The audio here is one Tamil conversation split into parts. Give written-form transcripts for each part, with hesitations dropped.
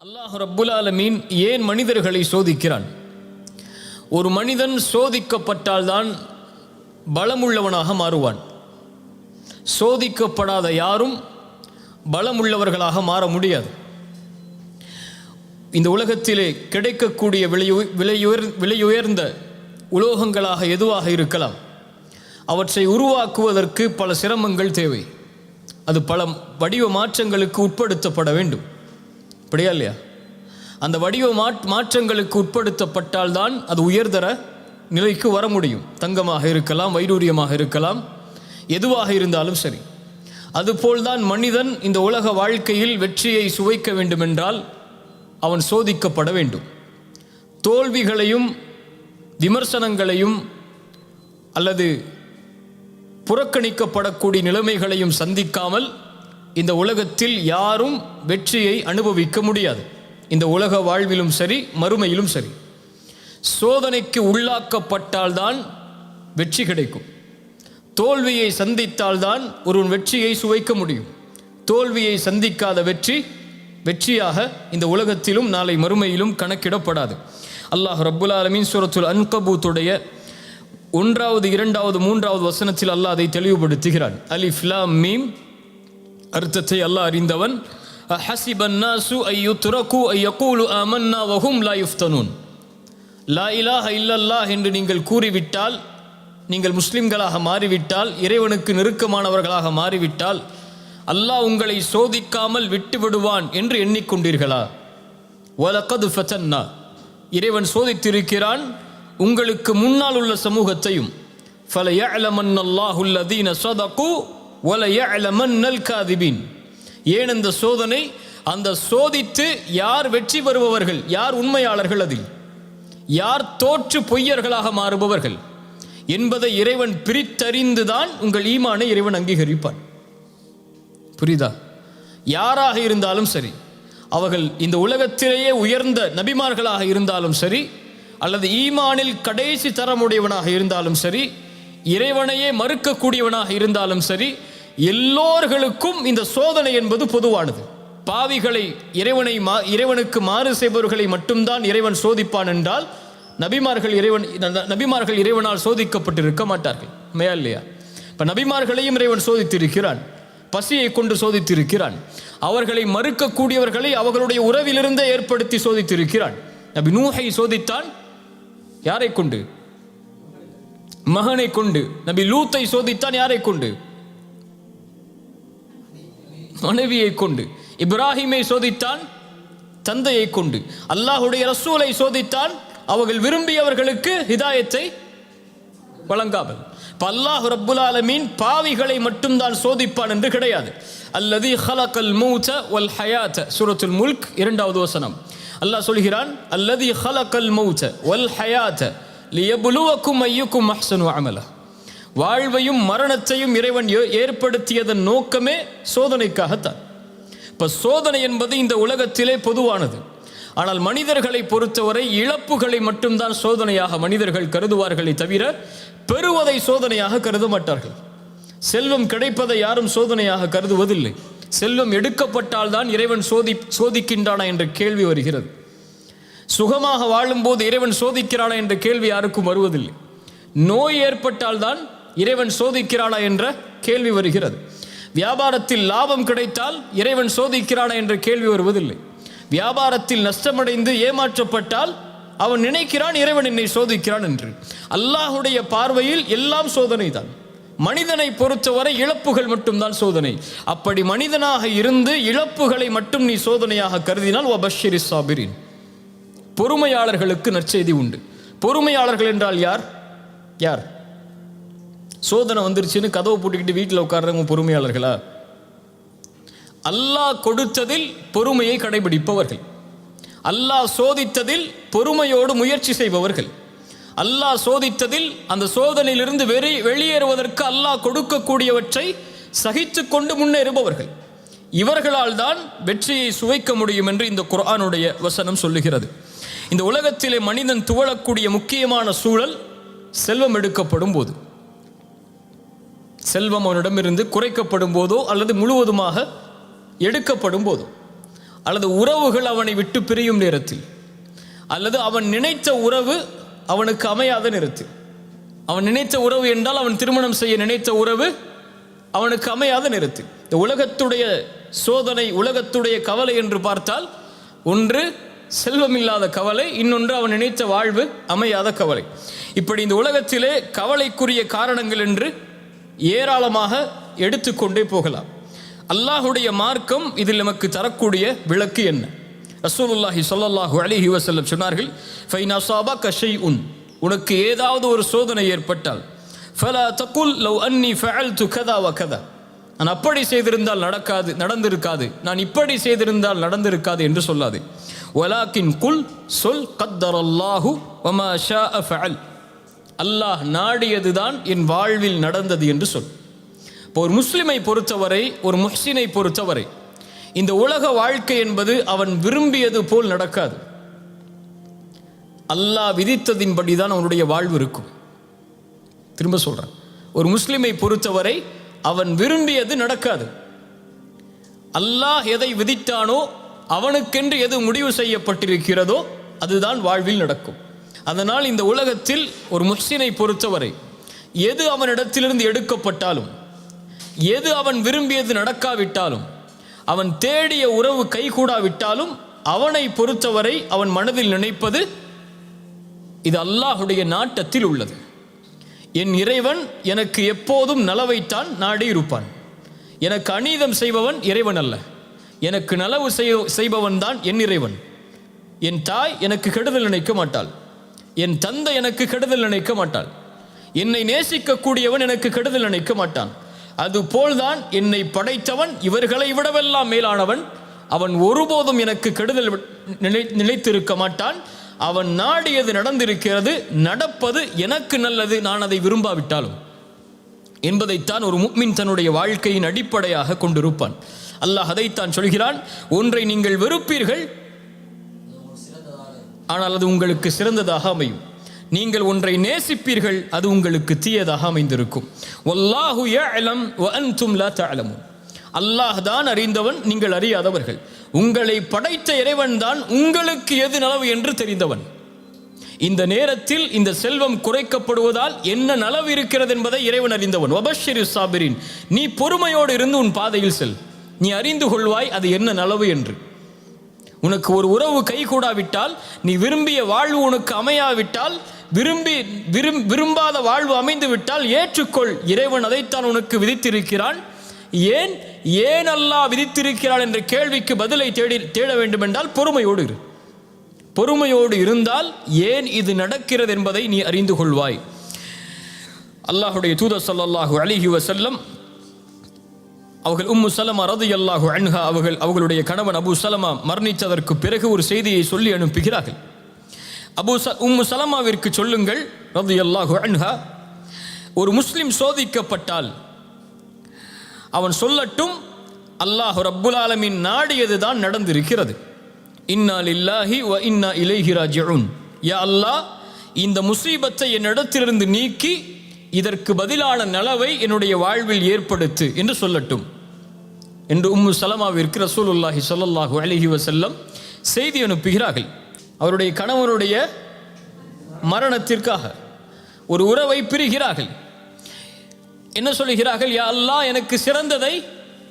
அல்லாஹ் ரப்புல் ஆலமீன் ஏன் மனிதர்களை சோதிக்கிறான்? ஒரு மனிதன் சோதிக்கப்பட்டால்தான் பலமுள்ளவனாக மாறுவான். சோதிக்கப்படாத யாரும் பலமுள்ளவர்களாக மாற முடியாது. இந்த உலகத்திலே கிடைக்கக்கூடிய விலையுயர்ந்த உலோகங்களாக எதுவாக இருக்கலாம், அவற்றை உருவாக்குவதற்கு பல சிரமங்கள் தேவை. அது பல வடிவ மாற்றங்களுக்கு உட்படுத்தப்பட வேண்டும். அப்படியா இல்லையா? அந்த வடிவ மாற்றங்களுக்கு உட்படுத்தப்பட்டால்தான் அது உயர்தர நிலைக்கு வர முடியும். தங்கமாக இருக்கலாம், வைடூரியமாக இருக்கலாம், எதுவாக இருந்தாலும் சரி. அதுபோல்தான் மனிதன் இந்த உலக வாழ்க்கையில் வெற்றியை சுவைக்க வேண்டுமென்றால் அவன் சோதிக்கப்பட வேண்டும். தோல்விகளையும் விமர்சனங்களையும் அல்லது புறக்கணிக்கப்படக்கூடிய நிலைமைகளையும் சந்திக்காமல் இந்த உலகத்தில் யாரும் வெற்றியை அனுபவிக்க முடியாது. இந்த உலக வாழ்விலும் சரி, மறுமையிலும் சரி. சோதனைக்கு உள்ளாக்கப்பட்டால்தான் வெற்றி கிடைக்கும். தோல்வியை சந்தித்தால்தான் ஒருவன் வெற்றியை சுவைக்க முடியும். தோல்வியை சந்திக்காத வெற்றியாக இந்த உலகத்திலும் நாளை மறுமையிலும் கணக்கிடப்படாது. அல்லாஹ் ரப்புல் ஆலமீன் சூரத்துல் அன்கபூத்துடைய 1, 2, 3 வசனத்தில் அல்லாஹ் அதை தெளிவுபடுத்துகிறான். அலிஃப் லாம் மீம் அர்த்தத்தை அல்லாஹ் அறிந்தவன். ஹஸிபன் நாசு அய்யுத்ரகு அய்யகூலு ஆமன்னா வஹும் லா யுஃப்தனூன். லா இலாஹ இல்லல்லாஹ் என்று நீங்கள் கூறிவிட்டால், நீங்கள் முஸ்லிம்களாக மாறிவிட்டால், இறைவனுக்கு நெருக்கமானவர்களாக மாறிவிட்டால், அல்லாஹ் உங்களை சோதிக்காமல் விட்டு விடுவான் என்று எண்ணிக்கொண்டீர்களா? வலகத் ஃபதன்னா, இறைவன் சோதித்திருக்கிறான் உங்களுக்கு முன்னால் உள்ள சமூகத்தையும். ஃபலயஅலமன்னல்லாஹு அல்லதீன ஸதகு வலயஅலமன்னல் காதிபீன். ஏன் இந்த சோதனை? அந்த சோதித்து யார் வெற்றி பெறுபவர்கள், யார் உண்மையாளர்கள், அதில் யார் தோற்று பொய்யர்களாக மாறுபவர்கள் என்பதை இறைவன் பிரித்தறிந்துதான் உங்கள் ஈமானை இறைவன் அங்கீகரிப்பான். புரியுதா? யாராக இருந்தாலும் சரி, அவர்கள் இந்த உலகத்திலேயே உயர்ந்த நபிமார்களாக இருந்தாலும் சரி, அல்லது ஈமானில் கடைசி தரமுடையவனாக இருந்தாலும் சரி, இறைவனையே மறுக்கக்கூடியவனாக இருந்தாலும் சரி, எல்லோர்களுக்கும் இந்த சோதனை என்பது பொதுவானது. பாவிகளை, இறைவனுக்கு மாறு செய்பவர்களை மட்டும்தான் இறைவன் சோதிப்பான் என்றால் நபிமார்கள் இறைவனால் சோதிக்கப்பட்டிருக்க மாட்டார்கள். உண்மையா இல்லையா? இப்போ நபிமார்களையும் இறைவன் சோதித்திருக்கிறான், பசியை கொண்டு சோதித்திருக்கிறான், அவர்களை மறுக்கக்கூடியவர்களை அவர்களுடைய உறவிலிருந்தே ஏற்படுத்தி சோதித்திருக்கிறான். நபி நூஹை சோதித்தான், யாரை கொண்டு? மகனை கொண்டு. நபி லூத்தை சோதித்தான், யாரை கொண்டு? மனைவியை கொண்டு. இப்ராஹிமை சோதித்தான், தந்தையை கொண்டு. அல்லாஹுடைய ரசூலை சோதித்தான், அவர்கள் விரும்பியவர்களுக்கு ஹிதாயத்தை வழங்காமல். அல்லாஹ் ரப்புல் ஆலமீன் பாவிகளை மட்டும்தான் சோதிப்பான் என்று கிடையாது. அல்லதி ஹலகல் மௌத வல் ஹயாத, சூரத்துல் முல்க் 2வது வசனம். அல்லாஹ் சொல்கிறான், அல்லதி ஹலகல் மௌத வல் ஹயாத லியப்லுவக்கும் அய்யுக்கும் அஹ்ஸனு அமல. வாழ்வையும் மரணத்தையும் இறைவன் ஏற்படுத்தியதன் நோக்கமே சோதனைக்காகத்தான். இப்போ சோதனை என்பது இந்த உலகத்திலே பொதுவானது. ஆனால் மனிதர்களை பொறுத்தவரை இழப்புகளை மட்டும்தான் சோதனையாக மனிதர்கள் கருதுவார்களே தவிர பெறுவதை சோதனையாக கருத மாட்டார்கள். செல்வம் கிடைப்பதை யாரும் சோதனையாக கருதுவதில்லை. செல்வம் எடுக்கப்பட்டால் தான் இறைவன் சோதிக்கின்றானா என்ற கேள்வி வருகிறது. சுகமாக வாழும்போது இறைவன் சோதிக்கிறானா என்ற கேள்வி யாருக்கும் வருவதில்லை. நோய் ஏற்பட்டால் தான் இறைவன் சோதிக்கிறானா என்ற கேள்வி வருகிறது. வியாபாரத்தில் லாபம் கிடைத்தால் இறைவன் சோதிக்கிறானா என்ற கேள்வி வருவதில்லை. வியாபாரத்தில் நஷ்டமடைந்து ஏமாற்றப்பட்டால் அவன் நினைக்கிறான் இறைவன் என்னை சோதிக்கிறான் என்று. அல்லாஹுடைய பார்வையில் எல்லாம் சோதனை தான். மனிதனை பொறுத்தவரை இழப்புகள் மட்டும்தான் சோதனை. அப்படி மனிதனாக இருந்து இழப்புகளை மட்டும் நீ சோதனையாக கருதினால் வபஷ்ஷிரி சாபிரின், பொறுமையாளர்களுக்கு நற்செய்தி உண்டு. பொறுமையாளர்கள் என்றால் யார்? யார்? சோதனை வந்துருச்சுன்னு கதவை போட்டுக்கிட்டு வீட்டில் உட்கார்றவங்க பொறுமையாளர்களா? அல்லாஹ் கொடுத்ததில் பொறுமையை கடைபிடிப்பவர்கள், அல்லாஹ் சோதித்ததில் பொறுமையோடு முயற்சி செய்பவர்கள், அல்லாஹ் சோதித்ததில் அந்த சோதனையிலிருந்து வெளியேறுவதற்கு அல்லாஹ் கொடுக்கக்கூடியவற்றை சகித்து கொண்டு முன்னேறுபவர்கள், இவர்களால் தான் வெற்றியை சுவைக்க முடியும் என்று இந்த குர்ஆனுடைய வசனம் சொல்லுகிறது. இந்த உலகத்திலே மனிதன் துவளக்கூடிய முக்கியமான சூழல் செல்வம் எடுக்கப்படும் போது, செல்வம் அவனிடமிருந்து குறைக்கப்படும் போதோ அல்லது முழுவதுமாக எடுக்கப்படும் போதோ, அல்லது உறவுகள் அவனை விட்டு பிரியும் நேரத்தில், அல்லது அவன் நினைத்த உறவு அவனுக்கு அமையாத நேரத்தில். அவன் நினைத்த உறவு என்றால் அவன் திருமணம் செய்ய நினைத்த உறவு அவனுக்கு அமையாத நேரத்தில். இந்த உலகத்துடைய சோதனை, உலகத்துடைய கவலை என்று பார்த்தால், ஒன்று செல்வமில்லாத கவலை, இன்னொன்று அவன் நினைத்த வாழ்வு அமையாத கவலை. இப்படி இந்த உலகத்திலே கவலைக்குரிய காரணங்கள் என்று ஏராளமாக எடுத்துக்கொண்டே போகலாம். அல்லாஹுடைய மார்க்கம் இதில் நமக்கு தரக்கூடிய விளக்கு என்ன? ரசூலுல்லாஹி ஸல்லல்லாஹு அலைஹி வஸல்லம் சொன்னார்கள், ஃபைன் அஸாபக ஷைஉன், உனக்கு ஏதாவது ஒரு சோதனை ஏற்பட்டால், ஃபலா தகுல் லவ் அன்னி ஃபஅல்து கதா வ கதா, நான் அப்படி செய்திருந்தால் நடந்திருக்காது, நான் இப்படி செய்திருந்தால் நடந்திருக்காது என்று சொல்லாது. வலாக்கின் குல், சொல் கத்தரல்லாஹு வமா ஷாஅ ஃபஅல், அல்லாஹ் நாடியதுதான் என் வாழ்வில் நடந்தது என்று சொல். இப்போ ஒரு முஸ்லிமை பொறுத்தவரை, ஒரு முஹ்சினை பொறுத்தவரை, இந்த உலக வாழ்க்கை என்பது அவன் விரும்பியது போல் நடக்காது. அல்லாஹ் விதித்ததின்படி தான் அவனுடைய வாழ்வு இருக்கும். திரும்ப சொல்றேன், ஒரு முஸ்லிமை பொறுத்தவரை அவன் விரும்பியது நடக்காது. அல்லாஹ் எதை விதித்தானோ, அவனுக்கென்று எது முடிவு செய்யப்பட்டிருக்கிறதோ அதுதான் வாழ்வில் நடக்கும். அதனால் இந்த உலகத்தில் ஒரு முஹ்சினை பொறுத்தவரை எது அவனிடத்திலிருந்து எடுக்கப்பட்டாலும், எது அவன் விரும்பியது நடக்காவிட்டாலும், அவன் தேடிய உறவு கைகூடாவிட்டாலும், அவனை பொறுத்தவரை அவன் மனதில் நினைப்பது, இது அல்லாஹுடைய நாட்டத்தில் உள்ளது. என் இறைவன் எனக்கு எப்போதும் நலவைத்தான் நாடி இருப்பான். எனக்கு அநீதம் செய்பவன் இறைவன் அல்ல, எனக்கு நலவு செய்பவன் தான் என் இறைவன். என் தாய் எனக்கு கெடுதல் நினைக்க மாட்டாள், என் தந்தை எனக்கு கெடுதல் நினைக்க மாட்டாள், என்னை நேசிக்கக்கூடியவன் எனக்கு கெடுதல் நினைக்க மாட்டான். அதுபோல்தான் என்னை படைத்தவன் இவர்களை விடவெல்லாம் மேலானவன், அவன் ஒருபோதும் எனக்கு கெடுதல் நினைத்திருக்க மாட்டான். அவன் நாடியது நடந்திருக்கிறது, நடப்பது எனக்கு நல்லது, நான் அதை விரும்பாவிட்டாலும் என்பதைத்தான் ஒரு முஃமின் தன்னுடைய வாழ்க்கையின் அடிப்படையாக கொண்டிருப்பான். அல்லாஹ் அதைத்தான் சொல்கிறான், ஒன்றை நீங்கள் வெறுப்பீர்கள், ஆனால் அது உங்களுக்கு சிறந்ததாக அமையும். நீங்கள் ஒன்றை நேசிப்பீர்கள், அது உங்களுக்கு தீயதாக அமைந்திருக்கும். வல்லாஹு யஅலம் வ அன்தும் லா தஅலமூன், அல்லாஹ் தான் அறிந்தவன், நீங்கள் அறியாதவர்கள். உங்களை படைத்த இறைவன் தான் உங்களுக்கு எது நலவு என்று தெரிந்தவன். இந்த நேரத்தில் இந்த செல்வம் குறைக்கப்படுவதால் என்ன நலவு இருக்கிறது என்பதை இறைவன் அறிந்தவன். வபஷ்ஷிரி ஸாபிரீன், நீ பொறுமையோடு இருந்து உன் பாதையில் செல், நீ அறிந்து கொள்வாய் அது என்ன நலவு என்று. உனக்கு ஒரு உறவு கைகூடாவிட்டால், நீ விரும்பிய வாழ்வு உனக்கு அமையாவிட்டால், விரும்பாத வாழ்வு அமைந்து விட்டால் ஏற்றுக்கொள், இறைவன் அதைத்தான் உனக்கு விதித்திருக்கிறான். ஏன் அல்லாஹ் விதித்திருக்கிறான் என்ற கேள்விக்கு பதிலை தேட வேண்டும் என்றால் பொறுமையோடு இரு. பொறுமையோடு இருந்தால் ஏன் இது நடக்கிறது என்பதை நீ அறிந்து கொள்வாய். அல்லாஹுடைய தூதர் ஸல்லல்லாஹு அலைஹி வஸல்லம் அவர்கள் உம்மு சலமா ரலியல்லாஹு அன்ஹா அவர்களுடைய கணவன் அபூ சலமா மரணித்ததற்கு பிறகு ஒரு செய்தியை சொல்லி அனுப்புகிறார்கள். உம்மு சலமாவிற்கு சொல்லுங்கள் ரலியல்லாஹு அன்ஹா, ஒரு முஸ்லிம் சோதிக்கப்பட்டால் அவன் சொல்லட்டும், அல்லாஹ் ரப்புல் ஆலமீன் நாடியது தான் நடந்திருக்கிறது. இன்னா லில்லாஹி வ இன்னா இலைஹி ராஜிஊன், யா அல்லாஹ் இந்த முசீபத்தை என்னிடத்திலிருந்து நீக்கி இதற்கு பதிலான நலவை என்னுடைய வாழ்வில் ஏற்படுத்து என்று சொல்லட்டும் என்று உம்மு சலமாவிற்கு ரசூலுல்லாஹி ஸல்லல்லாஹு அலைஹி வஸல்லம் செய்தி அனுப்புகிறார்கள். அவருடைய கணவனுடைய மரணத்திற்காக ஒரு உறவை பிரிகிறார்கள். என்ன சொல்லுகிறார்கள்? யா அல்லாஹ் எனக்கு சிறந்ததை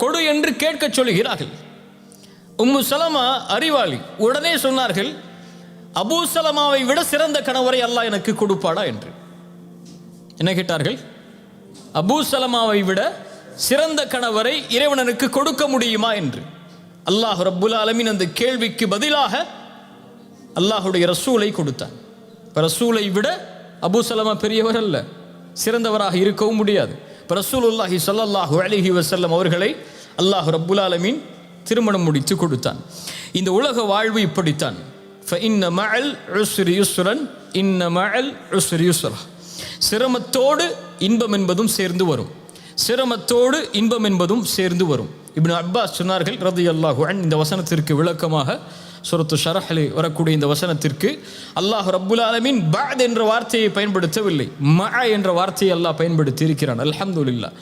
கொடு என்று கேட்க சொல்லுகிறார்கள். உம்மு சலமா அறிவாளி, உடனே சொன்னார்கள், அபூ சலமாவை விட சிறந்த கணவரை அல்லாஹ் எனக்கு கொடுப்பாடா என்று. என்ன கேட்டார்கள்? அபூ சலமாவை விட சிறந்த கணவரை இறைவனுக்கு கொடுக்க முடியுமா என்று. அல்லாஹ் ரப்புல் ஆலமீன் அந்த கேள்விக்கு பதிலாக அல்லாஹுடைய ரசூலை கொடுத்தான். ரசூலை விட அபூ சலமா பெரியவர் அல்ல, சிறந்தவராக இருக்கவும் முடியாது. ரசூலுல்லாஹி ஸல்லல்லாஹு அலைஹி வஸல்லம் அவர்களை அல்லாஹ் ரப்புல் ஆலமீன் திருமணம் முடித்து கொடுத்தான். இந்த உலக வாழ்வு இப்படித்தான். ஃபஇன்ன மஅல் உஸ்ரி யுஸ்ரன் இன்ன மஅல் உஸ்ரி யுஸ்ரா, சிரமத்தோடு இன்பம் என்பதும் சேர்ந்து வரும், சிரமத்தோடு இன்பம் என்பதும் சேர்ந்து வரும். இப்னு அப்பாஸ் சொன்னார்கள் ரலியல்லாஹு அன்ஹு, இந்த வசனத்திற்கு விளக்கமாக சூரத்து ஷரஹ்ல வரக்கூடிய இந்த வசனத்திற்கு அல்லாஹ் ரப்புல் ஆலமீன் பஅத் என்ற வார்த்தையை பயன்படுத்தவில்லை, மஅ என்ற வார்த்தையை அல்லாஹ் பயன்படுத்தி இருக்கிறான். அல்ஹம்துலில்லாஹ்.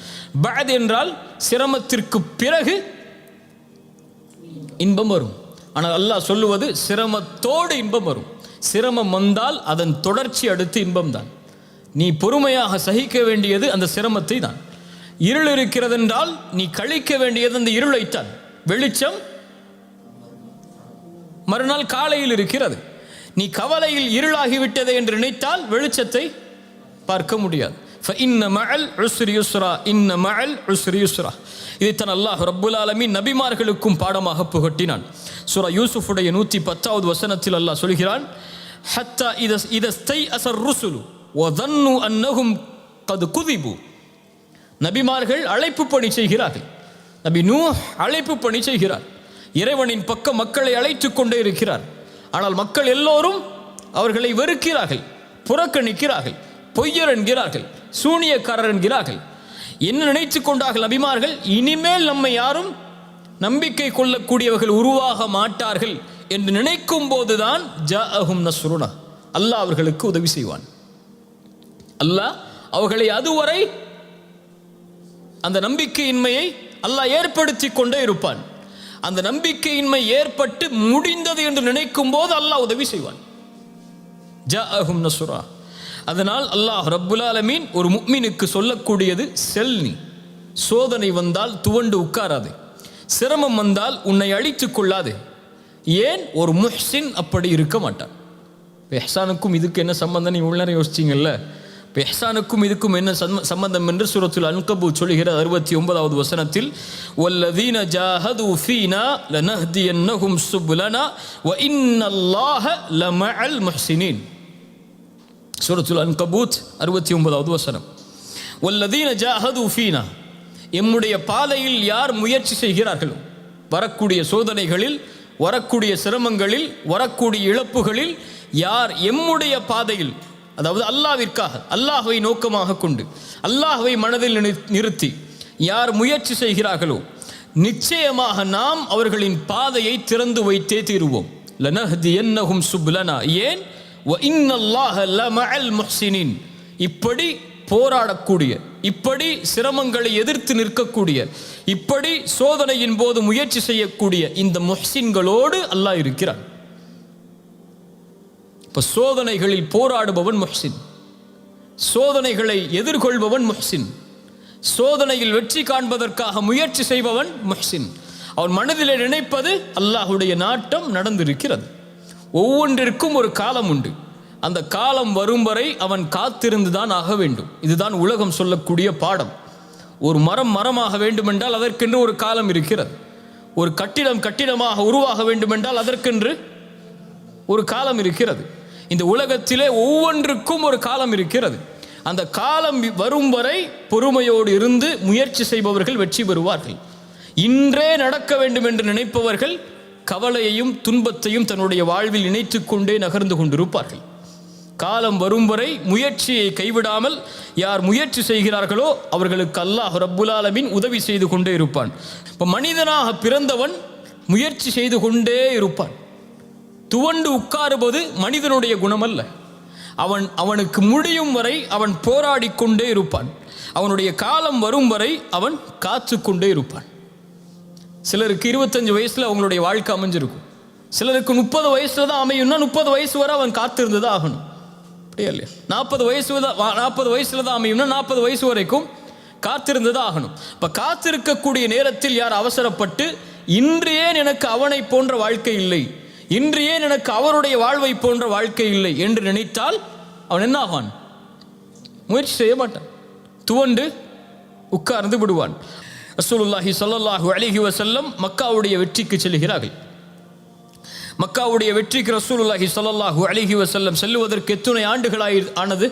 பஅத் என்றால் சிரமத்திற்கு பிறகு இன்பம் வரும், ஆனால் அல்லாஹ் சொல்லுவது சிரமத்தோடு இன்பம் வரும். சிரமம் வந்தால் அதன் தொடர்ச்சி அடுத்து இன்பம்தான். நீ பொறுமையாக சகிக்க வேண்டியது அந்த சிரமத்தை தான். இருள் இருக்கிறது என்றால் நீ கழிக்க வேண்டியது அந்த இருளைத்தான். வெளிச்சம் மறுநாள் காலையில் இருக்கிறது. நீ கவலையில் இருளாகிவிட்டது என்று நினைத்தால் வெளிச்சத்தை பார்க்க முடியாது. இதைத்தான் அல்லாஹ் ரப்புல் ஆலமீன் நபிமார்களுக்கும் பாடமாக புகட்டினான். சூரா யூசுஃபுடைய 110வது வசனத்தில் அல்லாஹ் சொல்கிறான், ஹத்தா இதஸ்தைஅஸர் ருசுலு வதன்னு அன்னஹும் கத் குதிபு. நபிமார்கள் அழைப்பு பணி செய்கிறார்கள். நபி நூஹ் அழைப்பு பணி செய்கிறார். இறைவனின் பக்கம் மக்களை அழைத்துக் கொண்டே இருக்கிறார். ஆனால் மக்கள் எல்லோரும் அவர்களை வெறுக்கிறார்கள், புறக்கணிக்கிறார்கள், பொய்யர் என்கிறார்கள், சூனியக்காரர் என்கிறார்கள். என்ன நினைத்து கொண்டார்கள் நபிமார்கள்? இனிமேல் நம்மை யாரும் நம்பிக்கை கொள்ளக்கூடியவர்கள் உருவாக மாட்டார்கள் என்று நினைக்கும் போதுதான் ஜாஅஹும் நஸ்ருனா, அல்லாஹ் அவர்களுக்கு உதவி செய்வான். அல்லாஹ் அவர்களை அதுவரை அந்த நம்பிக்கையின்மையை அல்லாஹ் ஏற்படுத்தி கொண்டே இருப்பான். அந்த நம்பிக்கையின்மை ஏற்பட்டு முடிந்தது என்று நினைக்கும் போது அல்லாஹ் உதவி செய்வான். ஜாஅஹும் நஸ்ருனா. அதனால் அல்லாஹ் ரப்புல் ஆலமீன் ஒரு முஃமினுக்கு சொல்லக்கூடியது, செல்னி சோதனை வந்தால் துவண்டு உட்காராது, சிரமம் வந்தால் உன்னை அழித்துக் கொள்ளாது. ஏன்? ஒரு முஹ்சின் அப்படி இருக்க மாட்டான். இஹ்சானுக்கும் இதுக்கு என்ன சம்பந்தம்? நீ உள்ளே யோசிச்சிங்கல்ல, இஹ்சானுக்கும் இதுக்கும் என்ன சம்பந்தம் என்று சூரத்துல் அன்கபூத் சொல்கிற 69வது வசனத்தில், வல்லதீன ஜாஹது ஃபீனா லனஹ்தியன்னஹும் சுப்லனா வ இன்னல்லாஹ லமஅல் முஹ்சினீன். சூரத்துல் அன்கபூத் 69வது வசனம். வல்லதீன ஜாஹது ஃபீனா, எம்முடைய பாதையில் யார் முயற்சி செய்கிறார்களோ, வரக்கூடிய சோதனைகளில், வரக்கூடிய சிரமங்களில், வரக்கூடிய இழப்புகளில் யார் எம்முடைய பாதையில், அதாவது அல்லாஹ்விற்காக, அல்லாஹ்வை நோக்கமாக கொண்டு, அல்லாஹ்வை மனதில் நிறுத்தி யார் முயற்சி செய்கிறார்களோ, நிச்சயமாக நாம் அவர்களின் பாதையை திறந்து வைத்தே தீருவோம். லனஹ்தியன்னஹும் சுப்லனா. ஏன்? வ இன்னல்லாஹ லமஅல் முஹ்சினீன். இப்படி போராடக்கூடிய, இப்படி சிரமங்களை எதிர்த்து நிற்கக்கூடிய, இப்படி சோதனையின் போது முயற்சி செய்யக்கூடிய இந்த முஹ்சின்களோடு அல்லாஹ் இருக்கிறான். இப்போ சோதனைகளில் போராடுபவன் முஹ்சின், சோதனைகளை எதிர்கொள்பவன் முஹ்சின், சோதனையில் வெற்றி காண்பதற்காக முயற்சி செய்பவன் முஹ்சின். அவன் மனதில் நினைப்பது அல்லாஹுடைய நாட்டம் நடந்திருக்கிறது. ஒவ்வொன்றிற்கும் ஒரு காலம் உண்டு. அந்த காலம் வரும் வரை அவன் காத்திருந்துதான் ஆக வேண்டும். இதுதான் உலகம் சொல்லக்கூடிய பாடம். ஒரு மரம் மரமாக வேண்டுமென்றால் அதற்கென்று ஒரு காலம் இருக்கிறது. ஒரு கட்டிடம் கட்டிடமாக உருவாக வேண்டுமென்றால் அதற்கென்று ஒரு காலம் இருக்கிறது. இந்த உலகத்திலே ஒவ்வொன்றுக்கும் ஒரு காலம் இருக்கிறது. அந்த காலம் வரும் வரை பொறுமையோடு இருந்து முயற்சி செய்பவர்கள் வெற்றி பெறுவார்கள். இன்றே நடக்க வேண்டும் என்று நினைப்பவர்கள் கவலையையும் துன்பத்தையும் தன்னுடைய வாழ்வில் இணைத்து கொண்டே நகர்ந்து கொண்டிருப்பார்கள். காலம் வரும் வரை முயற்சியை கைவிடாமல் யார் முயற்சி செய்கிறார்களோ அவர்களுக்கு அல்லாஹ் ரப்புல் ஆலமீன் உதவி செய்து கொண்டே இருப்பான். இப்போ மனிதனாக பிறந்தவன் முயற்சி செய்து கொண்டே இருப்பான். துவண்டு உட்காருவது மனிதனுடைய குணமல்ல. அவனுக்கு முடியும் வரை அவன் போராடி கொண்டே இருப்பான். அவனுடைய காலம் வரும் வரை அவன் காத்து கொண்டே இருப்பான். சிலருக்கு 25 வயசில் அவங்களுடைய வாழ்க்கை அமைஞ்சிருக்கும். சிலருக்கு 30 வயசில் தான் அமையும்னா 30 வயசு வரை அவன் காத்திருந்து தான் ஆகணும். அப்படியே இல்லையா? 40 வயசில் தான் அமையும்னா 40 வயசு வரைக்கும் காத்திருந்து தான் ஆகணும். இப்போ காத்திருக்கக்கூடிய நேரத்தில் யார் அவசரப்பட்டு இன்று ஏன் எனக்கு அவனை போன்ற வாழ்க்கை இல்லை, இன்று ஏன் எனக்கு அவருடைய வாழ்வை போன்ற வாழ்க்கை இல்லை என்று நினைத்தால் அவன் என்ன ஆவான்? முயற்சி செய்ய மாட்டான், துவண்டு உட்கார்ந்து விடுவான். ரசூலுல்லாஹி ஸல்லல்லாஹு அலைஹி வஸல்லம் மக்காவுடைய வெற்றிக்கு செல்கிறார்கள். மக்காவுடைய வெற்றிக்கு ரசூலுல்லாஹி ஸல்லல்லாஹு அலைஹி வஸல்லம் செல்லுவதற்கு எத்தனை ஆண்டுகளாய் ஆனது?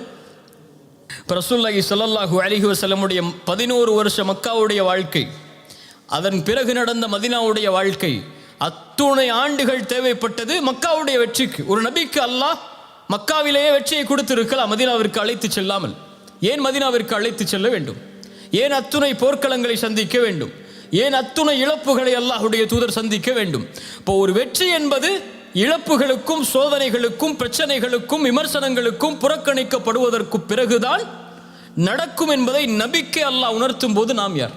ரசூலுல்லாஹி ஸல்லல்லாஹு அலைஹி வஸல்லமுடைய 11 வருஷ மக்காவுடைய வாழ்க்கை, அதன் பிறகு நடந்த மதீனாவுடைய வாழ்க்கை, அத்துணை ஆண்டுகள் தேவைப்பட்டது மக்காவுடைய வெற்றிக்கு. ஒரு நபிக்கு அல்லாஹ் மக்காவிலேயே வெற்றியை கொடுத்திருக்கலாம், மதீனாவிற்கு அழைத்து செல்லாமல். ஏன் மதீனாவிற்கு அழைத்து செல்ல வேண்டும்? ஏன் அத்துணை போர்க்களங்களை சந்திக்க வேண்டும்? ஏன் அத்துணை இழப்புகளை அல்லாஹுடைய தூதர் சந்திக்க வேண்டும்? இப்போ ஒரு வெற்றி என்பது இழப்புகளுக்கும் சோதனைகளுக்கும் பிரச்சனைகளுக்கும் விமர்சனங்களுக்கும் புறக்கணிக்கப்படுவதற்கு பிறகுதான் நடக்கும் என்பதை நபிக்கு அல்லாஹ் உணர்த்தும் போது நாம் யார்?